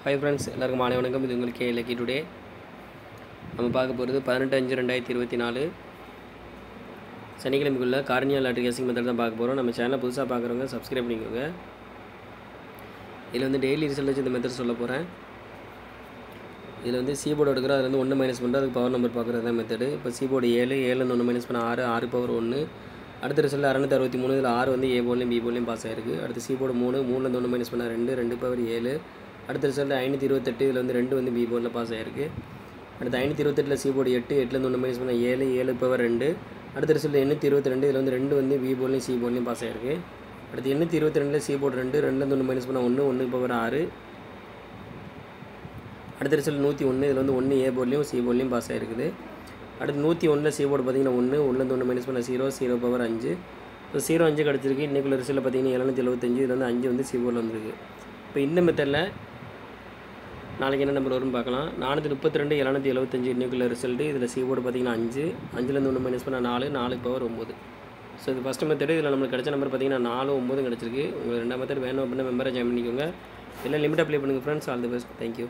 Hi friends, எல்லாருக்கும் மாலை வணக்கம். இது உங்களுக்கு லக்கி டுடே. நம்ம பார்க்க போகிறது 18/5/2024 சனிக்கிழமைக்குள்ள கார்னியல் லாட்ரி கேசிங் மெத்தட் தான் பார்க்க போகிறோம். நம்ம சேனலை புதுசாக பார்க்குறவங்க சப்ஸ்கிரைப் பண்ணிக்கோங்க. இதில் டெய்லி ரிசல்ட் வச்சு இந்த மெத்தட் சொல்ல போகிறேன். இதில் சி போர்டு எடுக்கிறோம். அதில் 1 மைனஸ் பண்ணுறோம். அதுக்கு பவர் நம்பர் பார்க்குறது தான் மெத்தடு. இப்போ சி போர்டு 7, 7 1 மைனஸ் பண்ண 6, 6 பவர் 1. அடுத்த ரிசல்ட் 663. இதில் 6 ஏ போர்ட்லையும் பி போர்ட்லையும் பாஸ் ஆகிருக்கு. அடுத்து சி போர்டு 3, 3 1 மைனஸ் பண்ண 2, 2 பவர் 7. அடுத்த ரிசல்ட் 528. இதில் 2 பி போர்டில் பாஸ் ஆகிருக்கு. அடுத்து 528 சி போர்டு 8, 8 1 மைனஸ் பண்ண 7, 7 பவர் 2. அடுத்த ரிசல்ட் 822. இதில் 2 பி போர்ட்லையும் சி போர்ட்லையும் பாஸ் ஆகிருக்கு. அடுத்து 822 சி போர்டு 2, 2 1 மைனஸ் பண்ண 1, 1 பவர் 6. அடுத்த ரிசல்ட் 101. இதில் 1 ஏ போர்ட்லையும் சி போர்ட்லையும் பாஸ் ஆகிருக்குது. அடுத்து 101 சி போர்டு பார்த்திங்கன்னா 1, 1 மைனஸ் பண்ண 0, 0 பவர் 5. ஸோ 0 5 கிடச்சிருக்கு. இன்றைக்குள்ள ரிசல்ட் பார்த்திங்கன்னா 775. இதில் 5 சி போர்டில் வந்துருக்கு. இப்போ இந்த மெத்தடில் நாளைக்கு என்ன நம்பர் வரும்னு பார்க்கலாம். 432, 775 இன்றைக்குள்ள ரிசல்ட்டு. இதில் சி போர்டு பார்த்திங்கன்னா 5, 5 1 மைனஸ் பண்ண 4, 4 பவர் 9. ஸோ இது ஃபஸ்ட்டு மெத்தடு. இதில் நம்மளுக்கு கிடச்ச நம்பர் பார்த்திங்கன்னா 4, 9 கிடச்சிருக்கு. உங்களுக்கு 2 மெத்தட் வேணும் அப்படின்னா மெம்பரை ஜாயின் பண்ணிக்கோங்க. இல்லை லிமிட் அப்ளை பண்ணுங்கள் friends. All the best. Thank you.